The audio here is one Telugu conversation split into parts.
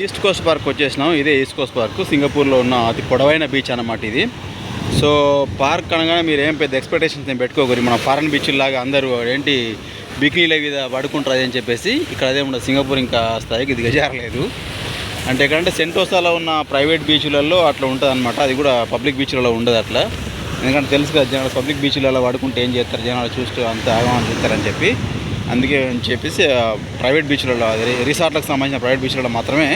ఈస్ట్ కోస్ట్ పార్క్ వచ్చేసినాం. ఇదే ఈస్ట్ కోస్ట్ పార్క్, సింగపూర్లో ఉన్న అతి పొడవైన బీచ్ అన్నమాట ఇది. సో పార్క్ అనగానే మీరు ఏం పెద్ద ఎక్స్పెక్టేషన్స్ ఏం పెట్టుకోకూరి. మన ఫారెన్ బీచ్లాగా అందరూ ఏంటి బికినీల మీద పడుకుంటారు అని చెప్పేసి ఇక్కడ అదే ఉండదు. సింగపూర్ ఇంకా స్థాయికి దిగజారలేదు. అంటే ఎక్కడంటే సెంటోసాలో ఉన్న ప్రైవేట్ బీచ్లలో అట్లా ఉంటుంది అనమాట. అది కూడా పబ్లిక్ బీచ్లలో ఉండదు అట్లా. ఎందుకంటే తెలుసు కదా, జనాలు పబ్లిక్ బీచ్లలో పడుకుంటే ఏం చేస్తారు, జనాలు చూస్తూ అంత ఆగమని చూస్తారని చెప్పి. అందుకే అని చెప్పేసి ప్రైవేట్ బీచ్లలో, రిసార్ట్లకు సంబంధించిన ప్రైవేట్ బీచ్లలో మాత్రమే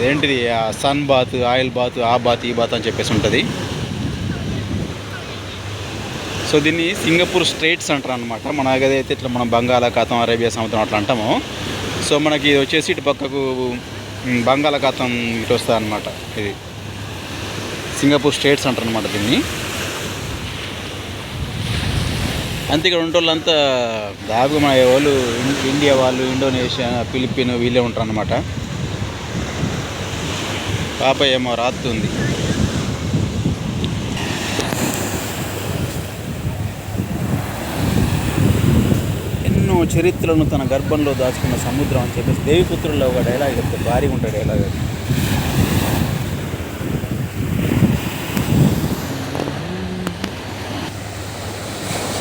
ఏంటిది సన్ బాత్, ఆయిల్ బాత్, ఆ బాత్, ఈ బాత్ అని చెప్పేసి ఉంటుంది. సో దీన్ని సింగపూర్ స్ట్రైట్స్ అంటారు అనమాట. మన ఏదైతే ఇట్లా మనం బంగాళాఖాతం, అరేబియా సముద్రం అట్లా అంటామో, సో మనకి ఇది వచ్చేసి ఇటు పక్కకు బంగాళాఖాతం ఇటు వస్తుంది అనమాట. ఇది సింగపూర్ స్ట్రైట్స్ అంటారు అనమాట దీన్ని. అంతే ఇక్కడ ఉండే వాళ్ళంతా దాదాపుగా మన వాళ్ళు ఇండియా వాళ్ళు, ఇండోనేషియా, ఫిలిప్పీన్ వీళ్ళే ఉంటారు అన్నమాట. పాప ఏమో రాస్తుంది. ఎన్నో చరిత్రలను తన గర్భంలో దాచుకున్న సముద్రం అని చెప్పేసి దేవిపుత్రుల్లో ఒక డైలాగ్ చెప్తే భారీగా ఉంటాడు డైలాగ్.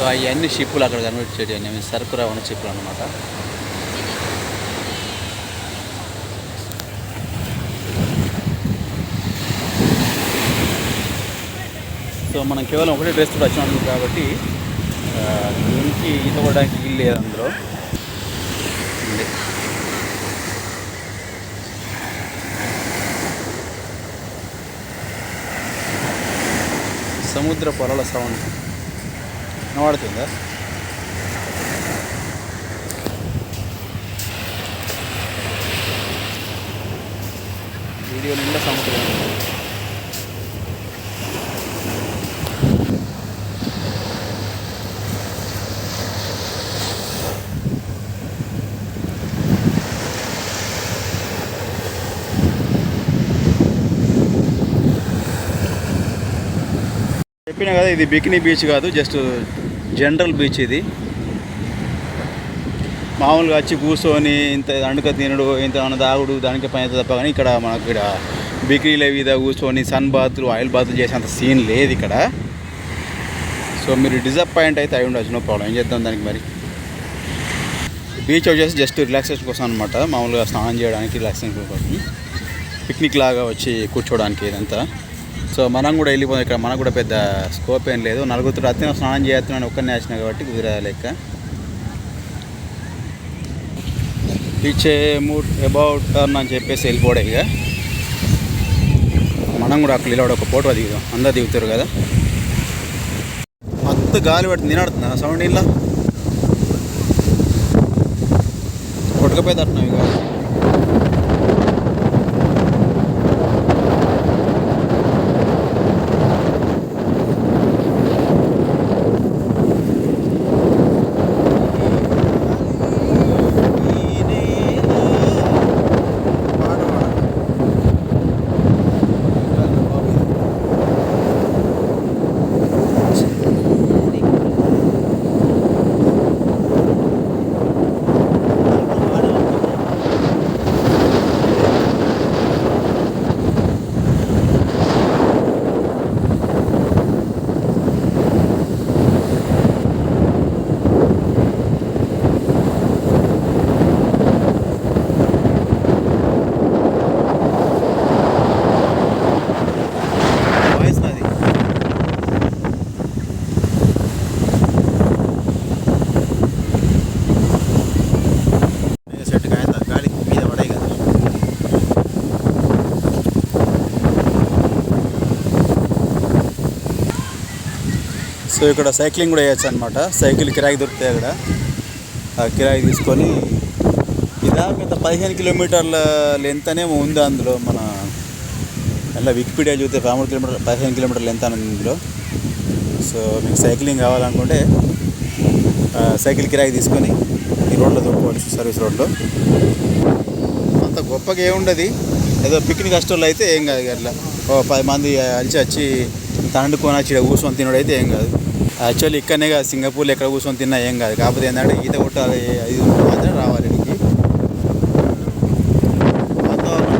సో అవన్నీ షిప్పులు అక్కడ కనిపించేవి అన్నీ సరుకు రావని షిప్పులు అనమాట. సో మనం కేవలం ఒకటే డ్రెస్ కూడా వచ్చినాం కాబట్టి దీనికి ఈత కొట్టడానికి వీలు లేదు అందులో. సముద్ర పొరల సౌండ్ వినబడుతుందా? వీడియో నిండా సముద్రం. చెప్పినా కదా, ఇది బికినీ బీచ్ కాదు, జస్ట్ జనరల్ బీచ్. ఇది మామూలుగా వచ్చి కూర్చొని ఇంత అండుక తినడు, ఇంత మన దాగుడు దానికి పని తప్ప. కానీ ఇక్కడ మనకు ఇక్కడ బికినీల మీద కూర్చొని సన్ బాత్లు, ఆయిల్ బాత్లు చేసేంత సీన్ లేదు ఇక్కడ. సో మీరు డిసప్పాయింట్ అయితే అయి ఉండొచ్చు, నో ప్రాబ్లం. ఏం చేద్దాం దానికి. మరి బీచ్ వచ్చేసి జస్ట్ రిలాక్సేషన్ కోసం అనమాట. మామూలుగా స్నానం చేయడానికి, రిలాక్సేషన్ కోసం, పిక్నిక్ లాగా వచ్చి కూర్చోడానికి ఇదంతా. సో మనం కూడా వెళ్ళిపోతాం. ఇక్కడ మనకు కూడా పెద్ద స్కోప్ ఏం లేదు. నలుగురు అత్తిన స్నానం చేస్తున్నాను ఒక్కరినే వచ్చినా కాబట్టి కుదిరే లెక్క. పీచే మూడ్ అబౌట్ టర్న్ అని చెప్పేసి వెళ్ళిపోవడం. ఇక మనం కూడా అక్కడ నిలబడి ఒక ఫోటో దిగుదాం. అందరు దిగుతారు కదా. మొత్తం గాలి పట్టి నిలబడుతున్నా సౌండ్ ఇలా కొట్టుకపోయి తట్టున్నాం ఇక. సో ఇక్కడ సైక్లింగ్ కూడా చేయొచ్చు అనమాట. సైకిల్ కిరాయి దొరుకుతాయి అక్కడ. ఆ కిరాయి తీసుకొని ఇదాక 15 కిలోమీటర్ల లెంత్ అనేమో ఉంది అందులో. మన అలా వికీపీడియా చూస్తే 15 కిలోమీటర్ల లెంత్ అని ఉంది ఇందులో. సో మీకు సైక్లింగ్ కావాలనుకుంటే సైకిల్ కిరాయి తీసుకొని ఈ రోడ్లో దొరుకుకోవచ్చు, సర్వీస్ రోడ్లో. అంత గొప్పగా ఏముండదు. ఏదో పిక్నిక్ హాస్టల్లో అయితే ఏం కాదు. అట్లా 10 మంది అలిచి వచ్చి తండుకొని వచ్చి కూర్చొని తినడం అయితే ఏం కాదు. యాక్చువల్లీ ఇక్కడనే కాదు, సింగపూర్లో ఎక్కడ కూర్చొని తిన్నా ఏం కాదు. కాకపోతే ఏంటంటే ఈత కొట్టాలి, 5 మాత్రం రావాలి. వాతావరణం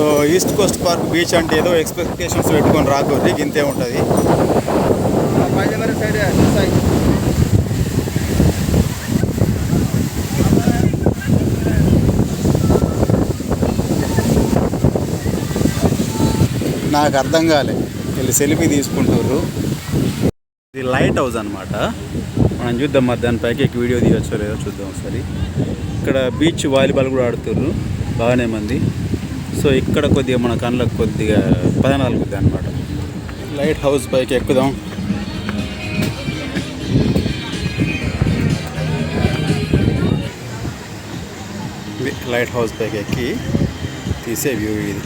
so east Coast park beach అంటే ఏదో ఎక్స్పెక్టేషన్స్ పెట్టుకొని రాకూడదు, ఇంతే ఉంటుంది. నాకు అర్థం కాలే, వీళ్ళు సెల్ఫీ తీసుకుంటారు. ఇది లైట్ హౌస్ అనమాట. మనం చూద్దాం మరి దానిపైకి వీడియో తీయచ్చో లేదో చూద్దాం ఒకసారి. ఇక్కడ బీచ్ వాలీబాల్ కూడా ఆడుతుర్రు బాగానే మంది. సో ఇక్కడ కొద్దిగా మన కళ్ళకు కొద్దిగా పదనాలు కొద్ది అనమాట. లైట్ హౌస్ పైకి ఎక్కుదాం. లైట్ హౌస్ పైకి ఎక్కి తీసే వ్యూ ఇది.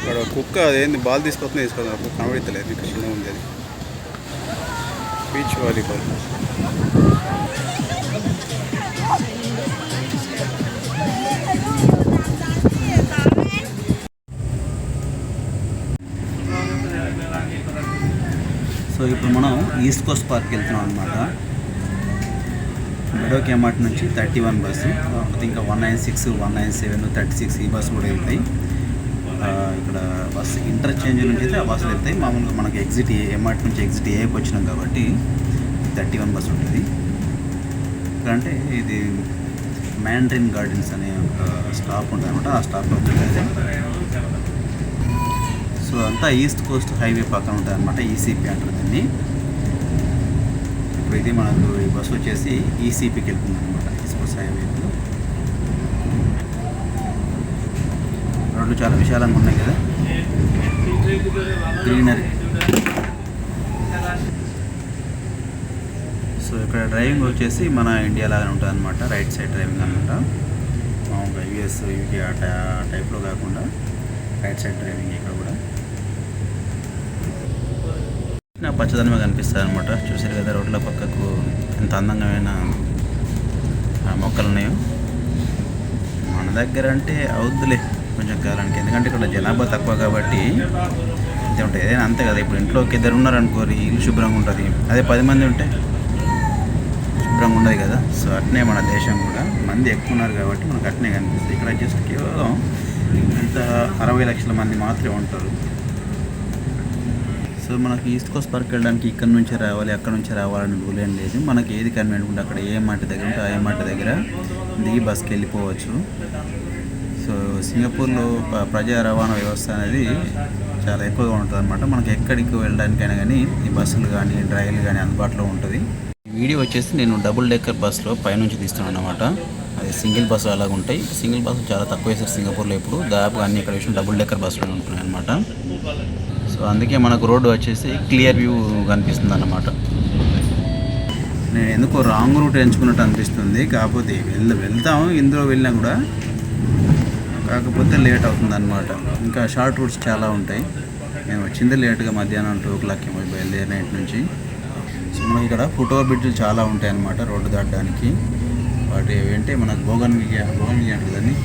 అక్కడ కుక్క అదేంది బాల్ తీసుకొస్తుంది కుక్క కనబడతలేదు, ఇక్కడ చిన్న ఉంది అది. Beach volleyball. సో ఇప్పుడు మనం ఈస్ట్ కోస్ట్ పార్క్కి వెళ్తున్నాం అనమాట. మెడోక్ ఎమ్మార్ట్ నుంచి 31 బస్సు, కాకపోతే ఇంకా 196, 197, 36 ఈ బస్సు కూడా వెళ్తాయి. ఇక్కడ బస్సు ఇంటర్చేంజ్ నుంచి అయితే ఆ బస్సులు వెళ్తాయి. మామూలుగా మనకి ఎగ్జిట్ ఎమ్మార్ట్ నుంచి ఎగ్జిట్ ఏకి వచ్చినాం కాబట్టి 31 బస్సు ఉంటుంది. అంటే ఇది మ్యాండ్రిన్ గార్డెన్స్ అనే ఒక స్టాప్ ఉంటుంది అనమాట. ఆ స్టాప్లో ఉంటుంది. సో అంతా ఈస్ట్ కోస్ట్ హైవే పక్కన ఉంటుంది అనమాట. ఈసీపీ అంటారు దీన్ని. ఇప్పుడు ఇది మనకు ఈ బస్సు వచ్చేసి ఈసీపీకి వెళ్తుంది అనమాట, ఈస్ట్ కోస్ట్ హైవే. రోడ్లు చాలా విశాలంగా ఉన్నాయి కదా, గ్రీనరీ. సో ఇక్కడ డ్రైవింగ్ వచ్చేసి మన ఇండియా లాగానే ఉంటుంది అనమాట. రైట్ సైడ్ డ్రైవింగ్ అనమాట. మామూలుగా యూఎస్ యూకే ఆ టైప్లో కాకుండా రైట్ సైడ్ డ్రైవింగ్ ఇక్కడ కూడా. నాకు పచ్చదనమే కనిపిస్తుంది అనమాట. చూసారు కదా రోడ్ల పక్కకు ఎంత అందంగా మొక్కలు ఉన్నాయో. మన దగ్గర అంటే అవుద్దులే కొంచెం కాలానికి, ఎందుకంటే ఇక్కడ జనాభా తక్కువ కాబట్టి అంతే ఉంటుంది. ఏదైనా అంతే కదా. ఇప్పుడు ఇంట్లోకి 2 ఉన్నారనుకోరి ఇల్లు శుభ్రంగా ఉంటుంది. అదే 10 మంది ఉంటే శుభ్రంగా ఉండదు కదా. సో అట్నే మన దేశం కూడా మంది ఎక్కువ ఉన్నారు కాబట్టి మనకు అట్నే కనిపిస్తుంది. ఇక్కడ జస్ట్ కేవలం ఇంత 60 లక్షల మంది మాత్రమే ఉంటారు. సో మనకి ఈస్ట్ కోస్ట్ పార్క్ వెళ్ళడానికి ఇక్కడ నుంచే రావాలి, అక్కడ నుంచి రావాలని రూల్ ఏం లేదు. మనకి ఏది కన్వీనియంట్ ఉంటే అక్కడ ఏ మాట దగ్గర ఉంటే ఆ మాట దగ్గర దిగి బస్కి వెళ్ళిపోవచ్చు. సో సింగపూర్లో ప్రజా రవాణా వ్యవస్థ అనేది చాలా ఎక్కువగా ఉంటుంది అనమాట. మనకి ఎక్కడికి వెళ్ళడానికైనా కానీ ఈ బస్సులు కానీ రైలు కానీ అందుబాటులో ఉంటుంది. ఈ వీడియో వచ్చేసి నేను డబుల్ డెక్కర్ బస్సులో పైనుంచి తీస్తున్నాను అనమాట. అది సింగిల్ బస్సు అలాగ ఉంటాయి. సింగిల్ బస్సు చాలా తక్కువ వేసారు సింగపూర్లో. ఇప్పుడు దాదాపుగా అన్ని ఇక్కడ విషయం డబుల్ డెక్కర్ బస్సులో ఉంటున్నాయి అనమాట. సో అందుకే మనకు రోడ్డు వచ్చేసి క్లియర్ వ్యూ కనిపిస్తుంది అన్నమాట. నేను ఎందుకో రాంగ్ రూట్ ఎంచుకున్నట్టు అనిపిస్తుంది. కాకపోతే వెళ్తాము ఇందులో వెళ్ళినా కూడా, కాకపోతే లేట్ అవుతుంది అనమాట. ఇంకా షార్ట్ రూట్స్ చాలా ఉంటాయి. మేము వచ్చింది లేట్గా మధ్యాహ్నం 2 o'clock బయలుదేరి నైట్ నుంచి. సో మనకి ఇక్కడ ఫుట్ ఓవర్ బ్రిడ్జ్లు చాలా ఉంటాయి అన్నమాట రోడ్డు దాటడానికి. వాటి ఏంటంటే మనకు బోగన్విలియా అంటారు దాన్ని,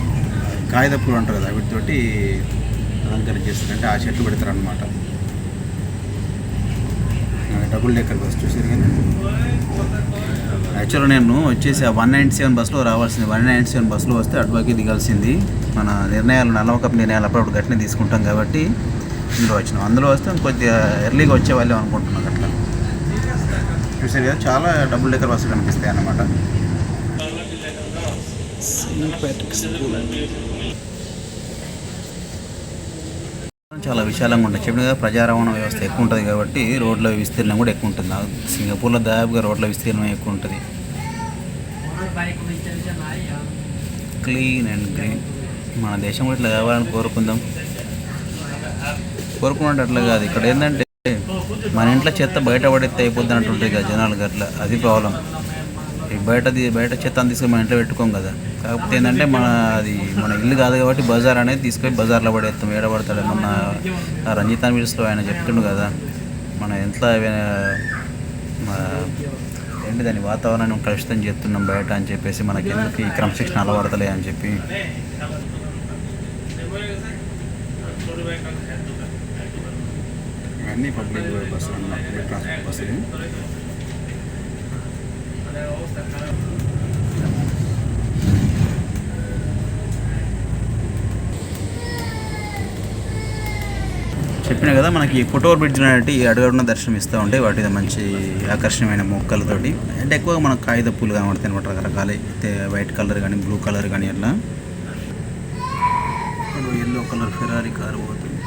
కాగితపూలు అంటారు కదా, వీటితోటి అలంకరణ చేస్తారంటే ఆ చెట్లు పెడతారనమాట. డబుల్ డెక్కర్ బస్ చూసారు కానీ యాక్చువల్గా నేను వచ్చేసి ఆ 197 బస్సులో రావాల్సింది. 197 బస్సులో వస్తే అటువైపు దిగాల్సింది. మన నిర్ణయాలు నల్లవకపు నిర్ణయాలు అప్పుడప్పుడు గట్టినే తీసుకుంటాం కాబట్టి ఇందులో వచ్చినాం. అందులో వస్తే కొద్దిగా ఎర్లీగా వచ్చేవాళ్ళే అనుకుంటున్నాం. అట్లా చూసారు కదా చాలా డబుల్ డెక్కర్ బస్సులు కనిపిస్తాయి అన్నమాట. చాలా విశాలంగా ఉంటుంది. చెప్పిన కదా ప్రజా రవాణా వ్యవస్థ ఎక్కువ ఉంటుంది కాబట్టి రోడ్ల విస్తీర్ణం కూడా ఎక్కువ ఉంటుంది. సింగపూర్లో దాదాపుగా రోడ్ల విస్తీర్ణం ఎక్కువ ఉంటుంది. Clean and green. మన దేశం కూడా ఇట్లా కావాలని కోరుకుందాం. కోరుకున్నట్టు అట్లా కాదు. ఇక్కడ ఏంటంటే మన ఇంట్లో చెత్త బయట పడితే అయిపోద్ది అన్నట్టు ఉంటుంది కదా జనాలకు. అట్లా అది ప్రాబ్లం. బయట చెత్త అని తీసుకొని మన ఇంట్లో పెట్టుకోం కదా. కాకపోతే ఏంటంటే మన ఇల్లు కాదు కాబట్టి బజార్ అనేది తీసుకొని బజార్లో పడేస్తాం. ఏడ పడతాడు. మొన్న రంజితాన్ వీడియోస్లో ఆయన చెప్తుండు కదా, మనం ఎంత ఏంటి దాని వాతావరణాన్ని కలుషితం చేస్తున్నాం బయట అని చెప్పేసి మనకి ఎందుకు ఈ క్రమశిక్షణ అలవడతలే అని చెప్పి అన్నీ పబ్లిక్ బస్సులు అన్నమాట, పబ్లిక్ ట్రాన్స్పోర్ట్ బస్సులు. చెప్పినా కదా మనకి ఫుట్ఓవర్ బ్రిడ్జ్ అనేవి అడుగడుగున దర్శనం ఇస్తూ ఉంటాయి. వాటి మంచి ఆకర్షణీయమైన మొక్కలతోటి, అంటే ఎక్కువగా మనకు కాగిత పూలు కనబడతాయి అనమాట, రకరకాల వైట్ కలర్ కానీ బ్లూ కలర్ కానీ అట్లా. ఎల్లో కలర్ ఫెరారీ కారు పోతుంది.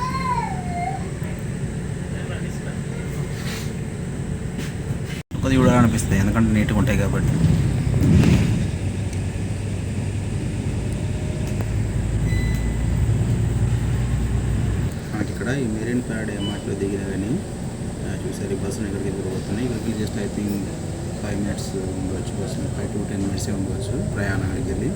కొద్దిగా చూడాలనిపిస్తుంది ఎందుకంటే నీట్గా ఉంటాయి కాబట్టి. మనకి ఇక్కడ ఈ మెరీన్ ప్యాడ్ ఏమాట్లో దిగిన కానీ చూసారు ఈ బస్సులు ఎక్కడికి వెళ్ళిపోతున్నాయి. ఇక్కడికి జస్ట్ ఐ థింక్ 5 minutes ఉండవచ్చు, బస్సు 5 to 10 minutes ఉండవచ్చు ప్రయాణానికి వెళ్ళి.